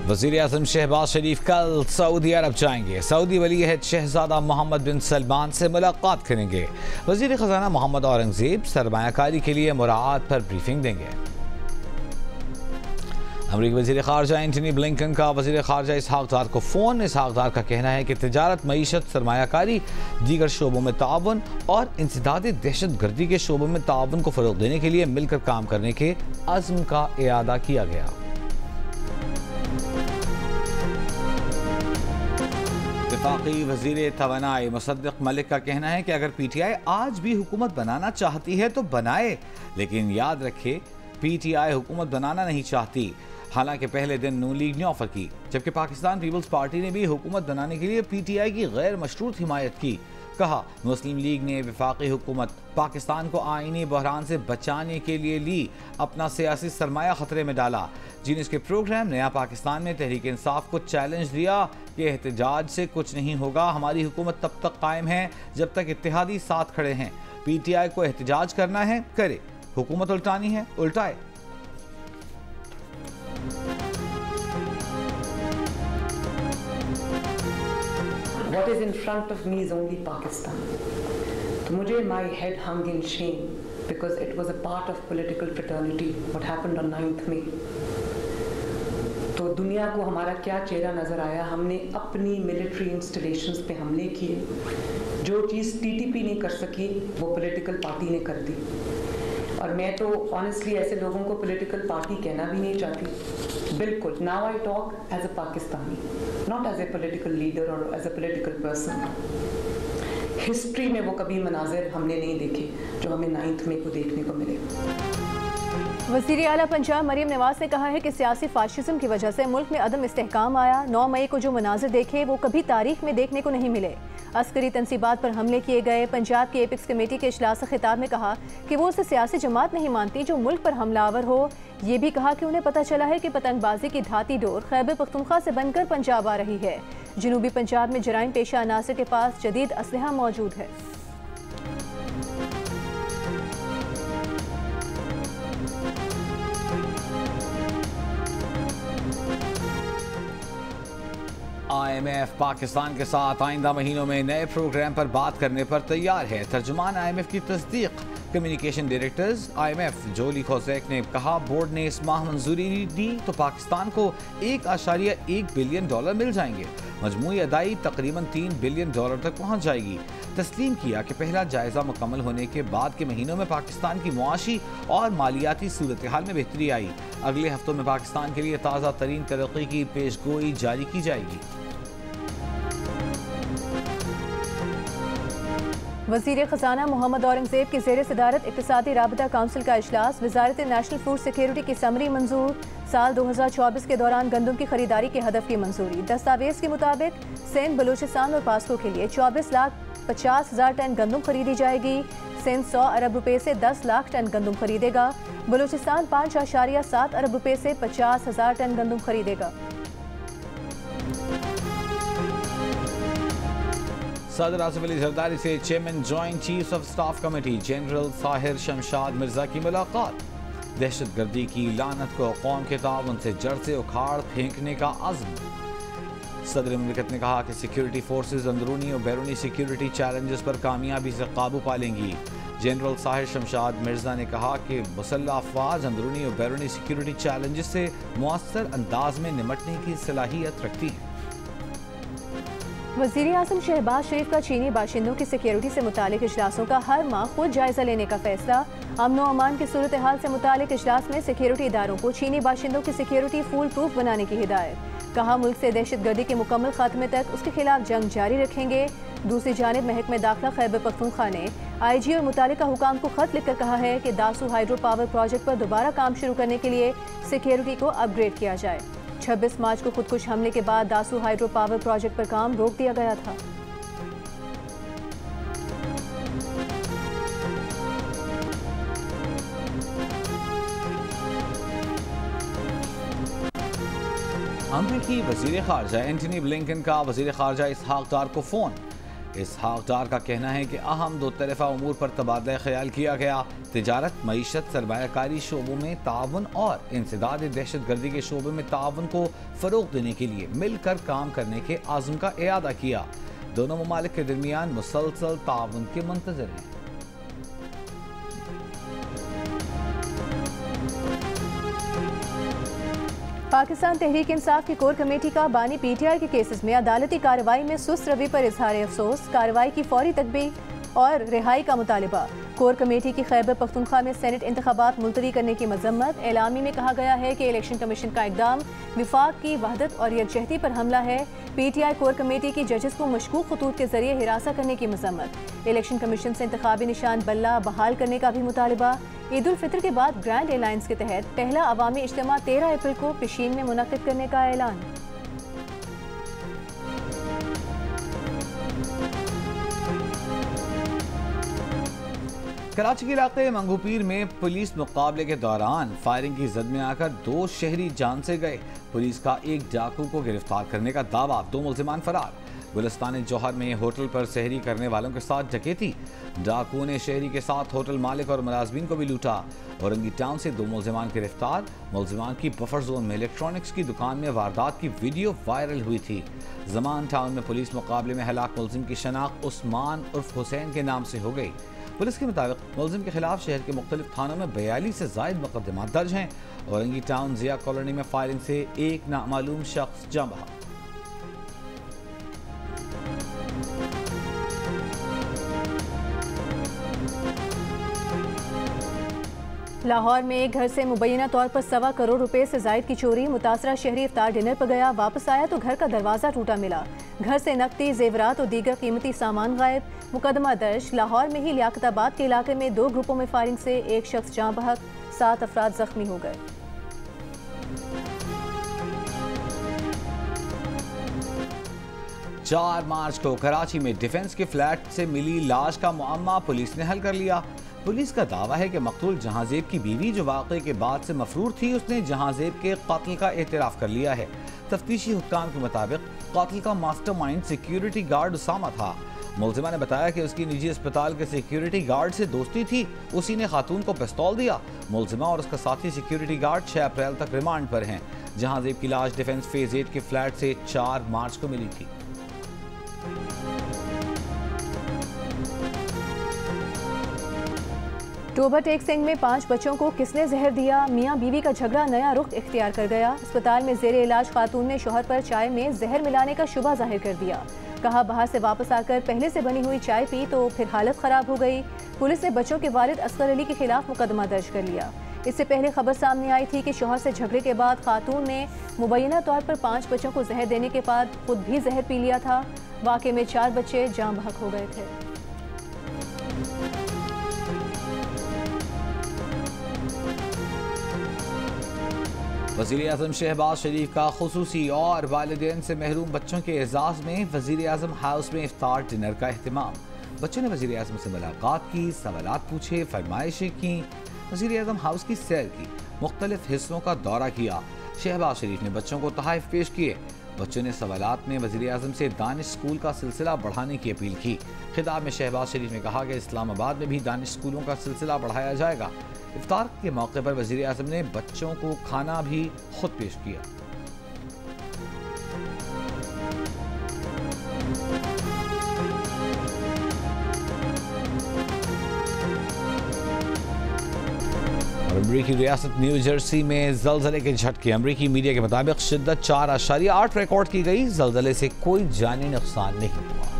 वज़ीर आज़म शहबाज शरीफ कल सऊदी अरब जाएंगे। सऊदी वली अहद शहजादा मोहम्मद बिन सलमान से मुलाकात करेंगे। वज़ीर ख़ज़ाना मोहम्मद औरंगज़ेब सरमायाकारी के लिए मुराआत पर ब्रीफिंग देंगे। अमरीकी वज़ीर ख़ारजा एंटनी ब्लिंकन का वज़ीर ख़ारजा इसहाक़ डार को फ़ोन। इसहाक़ डार का कहना है कि तिजारत, मईशत, सरमायाकारी, दीगर शोबों में ताउन और इंसदाद दहशत गर्दी के शोबों में ताउन को फ़रोग़ देने के लिए मिलकर काम करने के अज़्म का इआदा किया गया। वफाकी वज़ीर तवानाई मुसद्दिक़ मलिक का कहना है कि अगर PTI आज भी हुकूमत बनाना चाहती है तो बनाए, लेकिन याद रखे PTI हुकूमत बनाना नहीं चाहती। हालांकि पहले दिन नून लीग ने ऑफर की, जबकि पाकिस्तान पीपल्स पार्टी ने भी हुकूमत बनाने के लिए PTI की गैर मशरूत हिमायत की। कहा, मुस्लिम लीग ने वफाकी हुकूमत पाकिस्तान को आईनी बहरान से बचाने के लिए ली, अपना सियासी सरमाया खतरे में डाला। जीनिस के प्रोग्राम नया पाकिस्तान में तहरीक इंसाफ को चैलेंज दिया कि एहतजाज से कुछ नहीं होगा, हमारी हुकूमत तब तक कायम है जब तक इत्तेहादी साथ खड़े हैं। PTI को एहतजाज करना है करे, हुकूमत उल्टानी है उल्टाए। What is in front of me is only Pakistan. तो मुझे my head hung in shame because it was a part of political fraternity what happened on 9th May. तो दुनिया को हमारा क्या चेहरा नज़र आया। हमने अपनी मिलिट्री इंस्टॉलेशंस पे हमले किए। जो चीज़ TTP नहीं कर सकी वो पॉलिटिकल पार्टी ने कर दी। और मैं तो ऑनेस्टली ऐसे लोगों को पॉलिटिकल पार्टी कहना भी नहीं चाहती। बिल्कुल, now I talk as a Pakistani, not as a political leader और as a political person. History में वो कभी मनाजिर हमने नहीं देखे जो हमें 9th मई को देखने को मिले। वज़ीर आला पंजाब मरीम नवाज ने कहा है कि सियासी फाशिज्म की वजह से मुल्क में अदम इस्तेहकाम आया। 9 मई को जो मनाजिर देखे वो कभी तारीख में देखने को नहीं मिले। अस्करी तनसीबात पर हमले किए गए। पंजाब की एपिक्स कमेटी के इजलास से खिताब में कहा कि वो उसे सियासी जमात नहीं मानती जो मुल्क पर हमलावर हो। ये भी कहा कि उन्हें पता चला है कि पतंगबाजी की धाती डोर खैबर पख्तूनख्वा से बनकर पंजाब आ रही है। जनूबी पंजाब में जराइम पेशा अनासर के पास जदीद असलहा मौजूद है। IMF पाकिस्तान के साथ आइंदा महीनों में नए प्रोग्राम पर बात करने पर तैयार है। तर्जुमान IMF की तस्दीक। कम्युनिकेशन डायरेक्टर्स IMF जोली खोसैक ने कहा, बोर्ड ने इस माह मंजूरी दी तो पाकिस्तान को $1.1 बिलियन मिल जाएंगे। मजमूई अदाई तकरीबन $3 बिलियन तक पहुँच जाएगी। तस्लीम किया कि पहला जायजा मुकम्मल होने के बाद के महीनों में पाकिस्तान की मुआशी और मालियाती सूरत हाल में बेहतरी आई। अगले हफ्तों में पाकिस्तान के लिए ताज़ा तरीन तरक्की की पेशगोई जारी की जाएगी। वज़ीर ख़ज़ाना मोहम्मद औरंगज़ेब की ज़ेर सदारत इक़्तिसादी राबता काउंसिल का इजलास। वज़ारत नेशनल फूड सिक्योरिटी की समरी मंजूर। साल 2024 के दौरान गंदम की खरीदारी के हदफ की मंजूरी। दस्तावेज़ के मुताबिक सिंध, बलूचिस्तान और पास्को के लिए 24,50,000 टन गंदम खरीदी जाएगी। सिंध 100 अरब रुपए से 10 लाख टन गंदम खरीदेगा। बलूचिस्तान 5.7 अरब रुपए से 50,000 टन गंदम खरीदेगा। सदर आसिफ अली जरदारी से chairman joint chiefs of staff committee general Sahir Shamshad Mirza की मुलाकात। दहशत गर्दी की लानत को कौम के ताउन से जड़ से उखाड़ फेंकने का अज़्म। सदर मुमलिकत ने कहा कि सिक्योरिटी फोर्सेज अंदरूनी और बैरूनी सिक्योरिटी चैलेंजेस पर कामयाबी से काबू पा लेंगी। जनरल साहिर शमशाद मिर्जा ने कहा कि मुसल्लह अफवाज अंदरूनी और बैरूनी सिक्योरिटी चैलेंजेस से मुअस्सर अंदाज में निमटने की सलाहियत रखती हैं। वज़ीर आज़म शहबाज शरीफ का चीनी बाशिंदों की सिक्योरिटी से मुतालिक इजलासों का हर माह खुद जायजा लेने का फैसला। अमन व अमान की सूरत हाल से मुतालिक इजलास में सिक्योरिटी इदारों को चीनी बाशिंदों की सिक्योरिटी फूल प्रूफ बनाने की हिदायत। कहा, मुल्क से दहशत गर्दी के मुकम्मल खात्मे तक उसके खिलाफ जंग जारी रखेंगे। दूसरी जानिब महकमे दाखिला खैबर पख्तूनख्वा ने IG और मुतालिका हुकाम को खत लिखकर कहा है कि दासू हाइड्रो पावर प्रोजेक्ट पर दोबारा काम शुरू करने के लिए सिक्योरिटी को अपग्रेड किया जाए। 26 मार्च को खुदकुश हमले के बाद दासू हाइड्रो पावर प्रोजेक्ट पर काम रोक दिया गया था। अमरीकी वज़ीर ख़ारजा एंटनी ब्लिंकन का वज़ीर ख़ारजा इसहाक़ डार को फ़ोन। इसहाक डार का कहना है कि अहम दो तरफा उमूर पर तबादला ख्याल किया गया। तिजारत, मईशत, सरमायाकारी शोबों में ताउन और इंसदाद दहशत गर्दी के शोबे में ताउन को फ़रोग देने के लिए मिलकर काम करने के आज़म का इरादा किया। दोनों ममालिक के दरमियान मुसलसल ताउन के मुंतज़र हैं। पाकिस्तान तहरीक इंसाफ की कोर कमेटी का बानी पीटीआई के केसेस में अदालती कार्रवाई में सुस्त रवि पर इजहार अफसोस, कार्रवाई की फौरी तकबीर और रिहाई का मुतालिबा। कोर कमेटी की खैबर पख्तूनख्वा में सेनेट इंतखाबात मुलतवी करने की मजम्मत। एलामी में कहा गया है कि इलेक्शन कमीशन का इकदाम विफाक की वहदत और यकजहती पर हमला है। पीटीआई कोर कमेटी की जजेस को मशकूक खतूत के जरिए हिरासत करने की मजम्मत। इलेक्शन कमीशन से इंतखाबी निशान बल्ला बहाल करने का भी मुतालिबा। ईद उल फितर के बाद ग्रैंड एलायंस के तहत पहला अवामी इज्तिमा 13 अप्रैल को पिशीन में मुनक्किद करने का ऐलान। कराची के इलाके मंगूपीर में पुलिस मुकाबले के दौरान फायरिंग की जद में आकर 2 शहरी जान से गए। पुलिस का एक डाकू को गिरफ्तार करने का दावा, 2 मुल्जिमान फरार। गुलिस्तान जौहर में होटल पर सहरी करने वालों के साथ डकैती, डाकू ने शहरी के साथ होटल मालिक और मुलाजमीन को भी लूटा। औरंगी टाउन से 2 मुल्जिमान गिरफ्तार। मुल्जिमान की बफर जोन में इलेक्ट्रॉनिक्स की दुकान में वारदात की वीडियो वायरल हुई थी। जमान टाउन में पुलिस मुकाबले में हलाक मुल्जिम की शनाख्त उस्मान उर्फ हुसैन के नाम से हो गई। पुलिस के मुताबिक मुल्जिम के खिलाफ शहर के मुख्तलिफ थानों में 42 से जायद मुकदमा दर्ज हैं। औरंगी टाउन जिया कॉलोनी में फायरिंग से एक नामालूम शख्स जाँ बहा। लाहौर में एक घर से मुबैना तौर पर 1.25 करोड़ रुपए से जायद की चोरी। मुतासरा शहरी इफ्तार डिनर पर गया, वापस आया तो घर का दरवाजा टूटा मिला। घर से नकदी, जेवरात और दीगर कीमती सामान गायब। मुकदमा दर्ज। लाहौर में ही लियाकताबाद के इलाके में 2 ग्रुपों में फायरिंग से एक शख्स जाँ बहक, 7 अफराद जख्मी हो गए। 4 मार्च को कराची में डिफेंस के फ्लैट से मिली लाश का मुअम्मा पुलिस ने हल कर लिया। पुलिस का दावा है कि मकतूल जहांजेब की बीवी, जो वाक़े के बाद से मफरूर थी, उसने जहांजेब के कातिल का एतराफ़ कर लिया है। तफ्तीशी हुक्काम के मुताबिक कातिल का मास्टरमाइंड सिक्योरिटी गार्ड उसामा था। मुल्जिमा ने बताया कि उसकी निजी अस्पताल के सिक्योरिटी गार्ड से दोस्ती थी। उसी ने खातून को पिस्तौल दिया। मुल्जिमा और उसका साथी सिक्योरिटी गार्ड 6 अप्रैल तक रिमांड पर हैं। जहांजेब की लाश डिफेंस फेज 8 के फ्लैट से 4 मार्च को मिली थी। टोबा टेक सिंह में 5 बच्चों को किसने जहर दिया? मियां बीवी का झगड़ा नया रुख इख्तियार कर गया। अस्पताल में जेर इलाज खातून ने शौहर पर चाय में जहर मिलाने का शुबा जाहिर कर दिया। कहा बाहर से वापस आकर पहले से बनी हुई चाय पी तो फिर हालत खराब हो गई। पुलिस ने बच्चों के वालिद असगर अली के खिलाफ मुकदमा दर्ज कर लिया। इससे पहले खबर सामने आई थी कि शौहर से झगड़े के बाद खातून ने मुबैना तौर पर 5 बच्चों को जहर देने के बाद खुद भी जहर पी लिया था। वाक़े में 4 बच्चे जाँ बहक हो गए थे। वज़ीर आज़म शहबाज शरीफ का खुसूसी और वालिदैन से महरूम बच्चों के एजाज़ में वज़ीर आज़म हाउस में इफ्तार डिनर का अहतमाम। बच्चों ने वज़ीर आज़म से मुलाकात की, सवालात पूछे, फरमाइशें की। वज़ीर आज़म हाउस की सैर की, मुख्तलिफ हिस्सों का दौरा किया। शहबाज शरीफ ने बच्चों को तोहफ़े पेश किए। बच्चों ने सवालात में वज़ीर आज़म से दानिश स्कूल का सिलसिला बढ़ाने की अपील की। खिताब में शहबाज शरीफ ने कहा कि इस्लामाबाद में भी दानिश स्कूलों का सिलसिला बढ़ाया जाएगा। इफ्तार के मौके पर वज़ीर आज़म ने बच्चों को खाना भी खुद पेश किया। अमरीकी रियासत न्यू जर्सी में ज़लज़ले के झटके। अमरीकी मीडिया के मुताबिक शिद्दत 4.8 रिकॉर्ड की गई। ज़लज़ले से कोई जानी नुकसान नहीं हुआ।